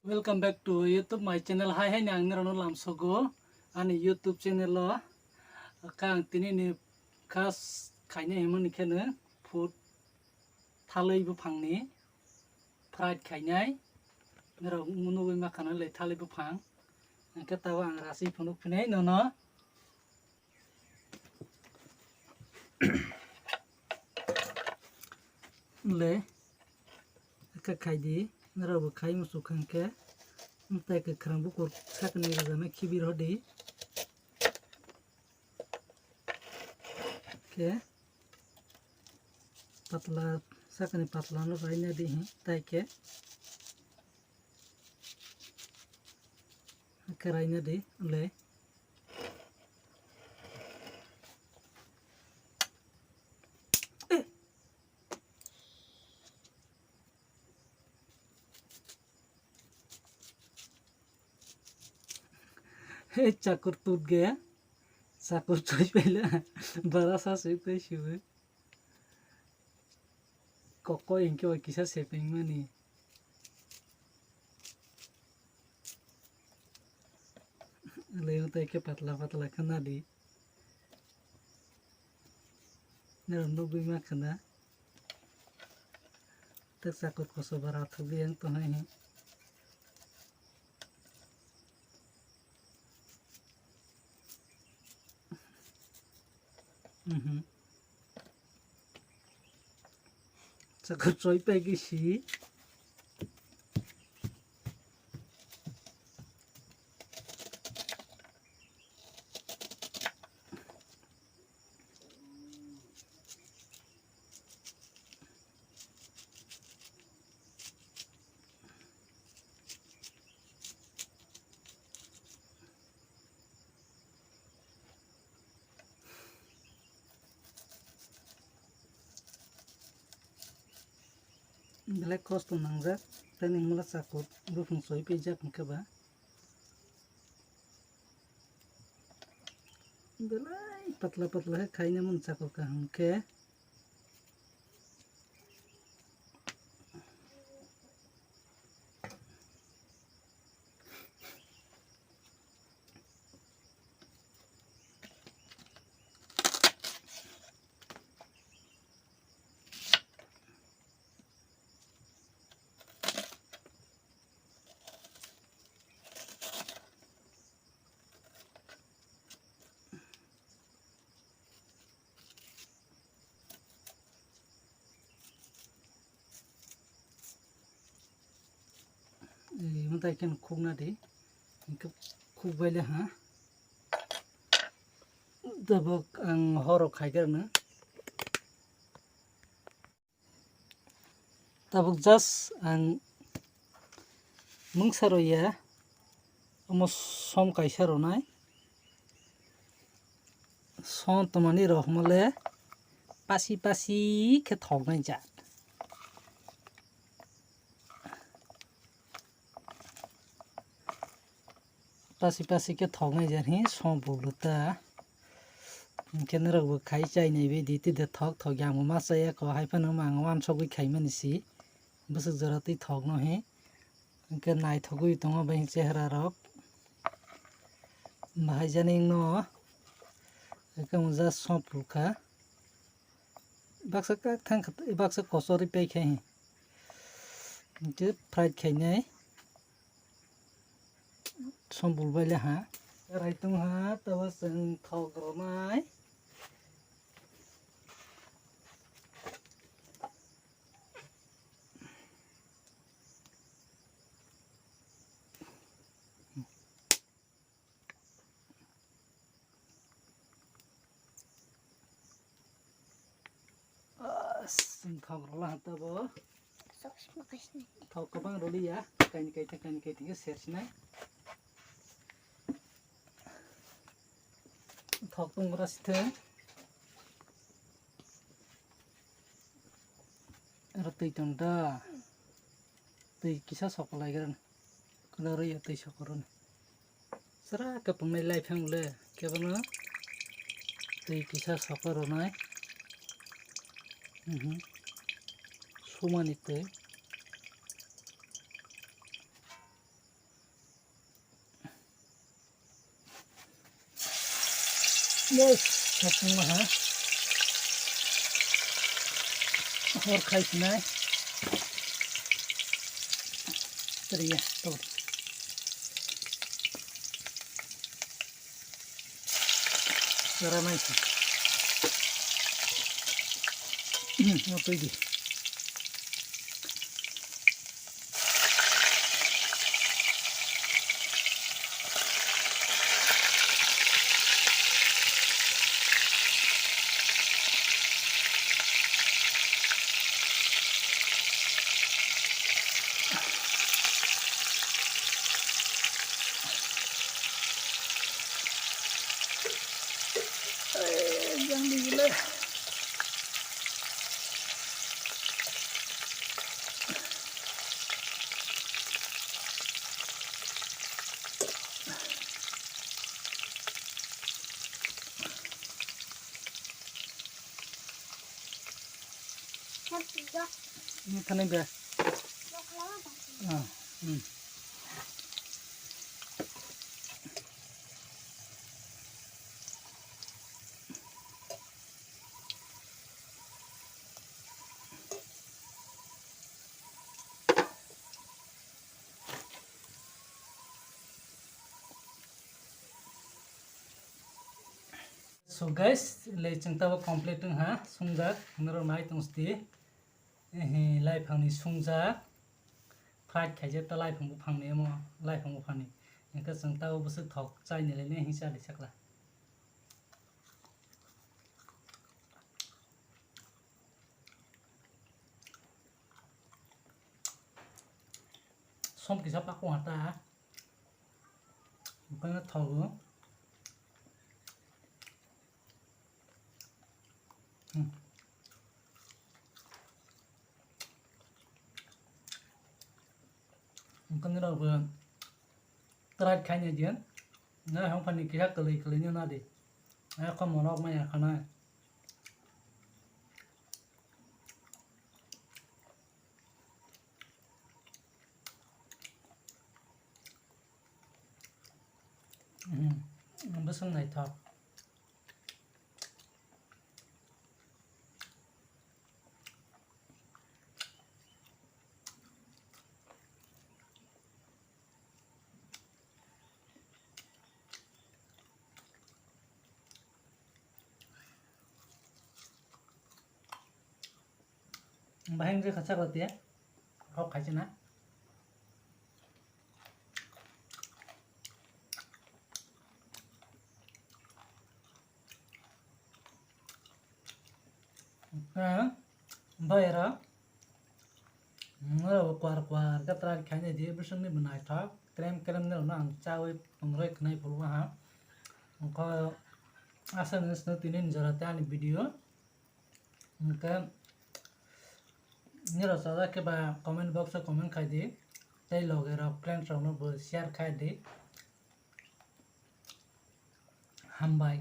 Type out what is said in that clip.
Welcome back to YouTube my channel. Hi hai nang nero lam sogo ani YouTube channel lo kang tini ni khas khaine hemon khene food thalai bu phangni fried khainai nero munu ma khana le thalai bu phang ka taw ang rasi phunuk phinai no no le ka khai di nero bu khai musu khang ke tay ke khrang bu ko sakne ga jame khibir hodi ke patla sakne patla no raina di tay ke raina di le हे चाकर टूट गया चाकर तो पहले बड़ा सा सेप है शुरू कोको इनके वो किसा सेपिंग में नहीं ले होता है कि पतला पतला खाना दी नरम भी में खाना तक चाकर को सब रात भी हैं तो हैं चाकर चोई पे किसी Black cost to nangza, planning mula sakot, roofing soy pijak nkaba. Belai patla patla hai khaina mun sakot ka ke. Muntai kan khug na di, khug baile ha. Dabok ang horo khaigar na. Dabok jas ang mungsaro ya, amos som kaisaro nai. Som tomani rohmale, pasi ke thog nai jat. Pasi के थोगने जरही सो बोलता केन रगबो खाइ चाइ नै बे दिति दे थक थक याम मा चाया को हाइफन मांग वाम सगै खाइ मानिसि बस जराति थगनो हे के नाइ थगै दङ बे चेहरा रक भाइ जानि न के मुजा सो पुखा बाक्सा का थां बाक्सा कसरी पे खाइ के फ्राइड खाइनाय Sombul bale ha raitung ha tawa seng thok romai seng thok rola tawa thok kabang roli ya kain kai ke sersinai thok tung raste ratei tonda tei kisa sokolai garan kolaro ya tei sokoron sara kapung nai lai phang le kebana tei kisa sokoronai sumani tei Yes, sopung mah hor khai sinai teriya to ramai sih apa ini jangan digila ini kan enggak So guys, le changta ba complete ha sungjak noro mai tongsti lai phangni sungjak fried khaije ta lai phangbu phangni mo lai phangbu phangni engka changta ba busuk thok chai ni le ne hisa de sakla som kisa pa ko hata ba thau Mungkin kita ber terat kayaknya dia, nah yang paling kira kelinya nade, nah aku mau nak main karena besar naik tak. Bahang je kacak lati ya, kau kaji na. Bayar, nggak kuar katra kayaknya dia berseni benai tak, krem nih orang cawe pengerai kenai perubahan, engkau asal nesno tinin jaratan video, engkau Nira sada ke ba comment box comment khai di tai logera friends rao no share khai di hambai